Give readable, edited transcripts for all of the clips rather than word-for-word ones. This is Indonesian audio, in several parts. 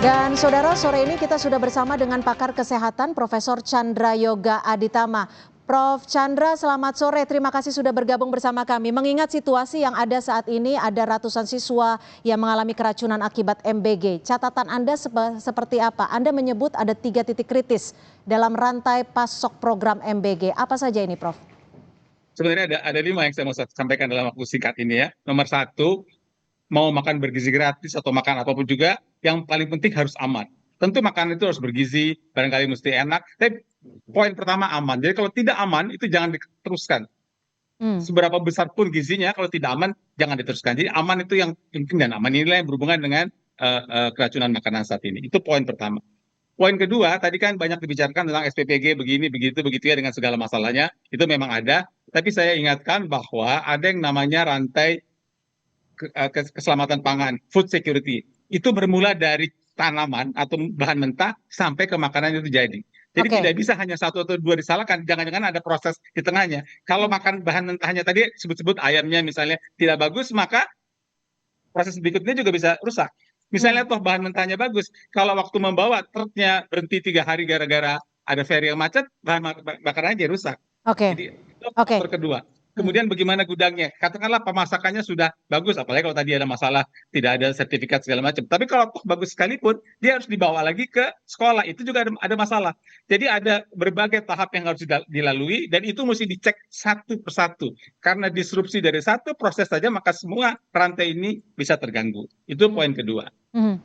Dan saudara, sore ini kita sudah bersama dengan pakar kesehatan Profesor Chandra Yoga Aditama. Prof. Chandra, selamat sore. Terima kasih sudah bergabung bersama kami. Mengingat situasi yang ada saat ini, ada ratusan siswa yang mengalami keracunan akibat MBG. Catatan Anda seperti apa? Anda menyebut ada 3 titik kritis dalam rantai pasok program MBG. Apa saja ini, Prof? Sebenarnya ada 5 yang saya mau sampaikan dalam waktu singkat ini ya. Nomor 1, mau makan bergizi gratis atau makan apapun juga, yang paling penting harus aman. Tentu makanan itu harus bergizi, barangkali mesti enak, tapi poin pertama aman. Jadi kalau tidak aman, itu jangan diteruskan. Seberapa besar pun gizinya, kalau tidak aman, jangan diteruskan. Jadi aman itu yang penting, dan aman inilah yang berhubungan dengan keracunan makanan saat ini. Itu poin pertama. Poin kedua, tadi kan banyak dibicarakan tentang SPPG begini, begitu ya dengan segala masalahnya. Itu memang ada, tapi saya ingatkan bahwa ada yang namanya rantai keselamatan pangan, food security. Itu bermula dari tanaman atau bahan mentah sampai ke makanan itu jadi. Jadi tidak bisa hanya 1 atau 2 disalahkan, jangan-jangan ada proses di tengahnya. Kalau makan bahan mentahnya tadi sebut-sebut ayamnya misalnya tidak bagus, maka proses berikutnya juga bisa rusak. Misalnya toh bahan mentahnya bagus, kalau waktu membawa truknya berhenti 3 hari gara-gara ada ferry yang macet, bahan bakarannya jadi rusak. Jadi itu faktor kedua. Kemudian bagaimana gudangnya? Katakanlah pemasakannya sudah bagus, apalagi kalau tadi ada masalah tidak ada sertifikat segala macam. Tapi kalau toh bagus sekalipun, dia harus dibawa lagi ke sekolah. Itu juga ada masalah. Jadi ada berbagai tahap yang harus dilalui, dan itu mesti dicek satu persatu. Karena disrupsi dari satu proses saja, maka semua rantai ini bisa terganggu. Itu poin kedua.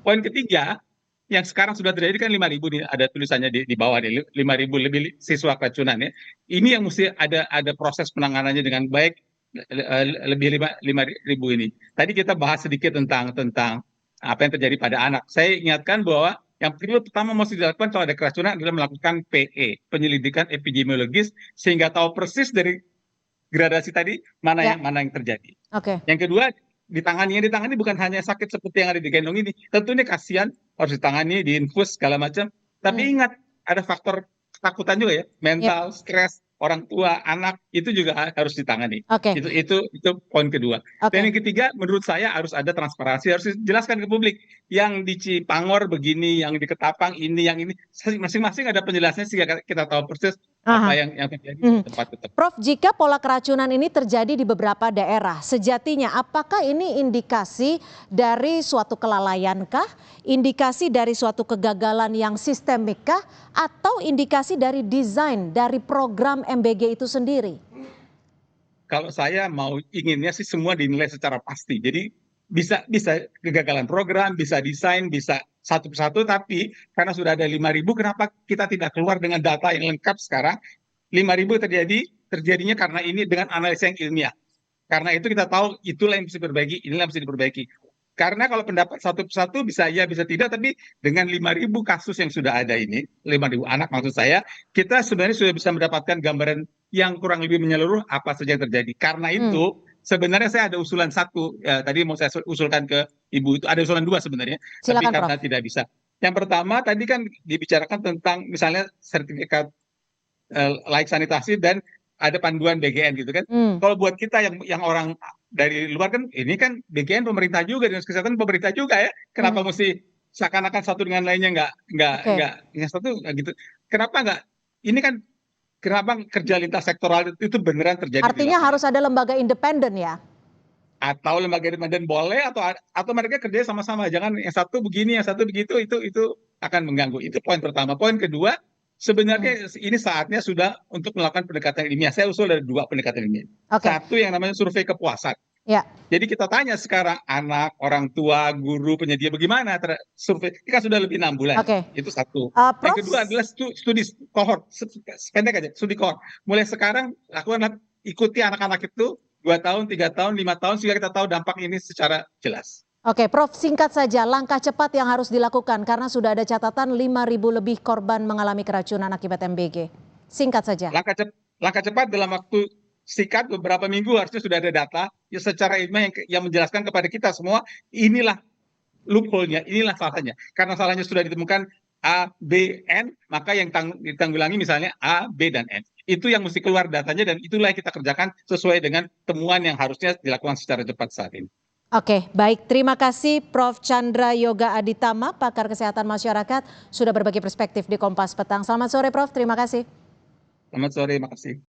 Poin ketiga, yang sekarang sudah terjadi kan 5.000 nih, ada tulisannya di bawah nih, 5.000 lebih siswa keracunan ya. Ini yang mesti ada proses penanganannya dengan baik, lebih 5.000 ini. Tadi kita bahas sedikit tentang apa yang terjadi pada anak. Saya ingatkan bahwa yang pertama mesti dilakukan kalau ada keracunan adalah melakukan PE, penyelidikan epidemiologis, sehingga tahu persis dari gradasi tadi mana yang terjadi. Yang kedua, ditangani bukan hanya sakit seperti yang ada di gendong ini. Tentunya kasihan, harus ditangani, diinfus segala macam. Tapi ingat, ada faktor ketakutan juga ya, mental, stres, orang tua, anak, itu juga harus ditangani. Itu poin kedua. Dan yang ketiga, menurut saya harus ada transparansi, harus dijelaskan ke publik. Yang di Cipangor begini, yang di Ketapang ini, yang ini, masing-masing ada penjelasannya sehingga kita tahu persis apa yang terjadi di tempat-tempat. Prof, jika pola keracunan ini terjadi di beberapa daerah, sejatinya apakah ini indikasi dari suatu kelalaiankah, indikasi dari suatu kegagalan yang sistemikkah, atau indikasi dari desain dari program MBG itu sendiri? Kalau saya inginnya sih semua dinilai secara pasti. Jadi bisa kegagalan program, bisa desain, bisa satu persatu, tapi karena sudah ada 5.000, kenapa kita tidak keluar dengan data yang lengkap sekarang? 5.000 terjadinya karena ini dengan analisa yang ilmiah. Karena itu kita tahu itulah yang bisa diperbaiki, inilah yang bisa diperbaiki. Karena kalau pendapat satu persatu bisa ya, bisa tidak, tapi dengan 5.000 kasus yang sudah ada ini, 5.000 anak maksud saya, kita sebenarnya sudah bisa mendapatkan gambaran yang kurang lebih menyeluruh apa saja yang terjadi. Karena itu sebenarnya saya ada usulan satu, tadi mau saya usulkan ke Ibu, itu ada usulan 2 sebenarnya, tapi karena tidak bisa. Yang pertama tadi kan dibicarakan tentang misalnya sertifikat layak sanitasi dan ada panduan BGN gitu kan. Kalau buat kita yang orang dari luar kan, ini kan BGN pemerintah juga, dinas kesehatan pemerintah juga ya. Kenapa mesti seakan-akan satu dengan lainnya nggak yang satu gitu? Kenapa nggak? Ini kan kenapa kerja lintas sektoral itu beneran terjadi? Artinya harus ada lembaga independen ya? Atau lembaga independen boleh, atau mereka kerja sama-sama. Jangan yang satu begini, yang satu begitu, itu akan mengganggu. Itu poin pertama. Poin kedua, sebenarnya ini saatnya sudah untuk melakukan pendekatan ilmiah. Saya usul ada 2 pendekatan ilmiah. Satu yang namanya survei kepuasan. Jadi kita tanya sekarang anak, orang tua, guru, penyedia, bagaimana survei. Ini kan sudah lebih 6 bulan. Itu satu. Yang kedua adalah studi kohort, pendek aja, studi kohort. Mulai sekarang lakukan, ikuti anak-anak itu 2 tahun, 3 tahun, 5 tahun, sehingga kita tahu dampak ini secara jelas. Prof, singkat saja langkah cepat yang harus dilakukan karena sudah ada catatan 5.000 lebih korban mengalami keracunan akibat MBG. Singkat saja. Langkah cepat dalam waktu singkat, beberapa minggu harusnya sudah ada data ya secara ilmiah yang menjelaskan kepada kita semua, inilah loophole-nya, inilah salahnya. Karena salahnya sudah ditemukan A, B, N, maka yang ditanggulangi misalnya A, B, dan N. Itu yang mesti keluar datanya, dan itulah yang kita kerjakan sesuai dengan temuan yang harusnya dilakukan secara cepat saat ini. Oke, baik. Terima kasih Prof. Chandra Yoga Aditama, pakar kesehatan masyarakat, sudah berbagi perspektif di Kompas Petang. Selamat sore, Prof. Terima kasih. Selamat sore, makasih.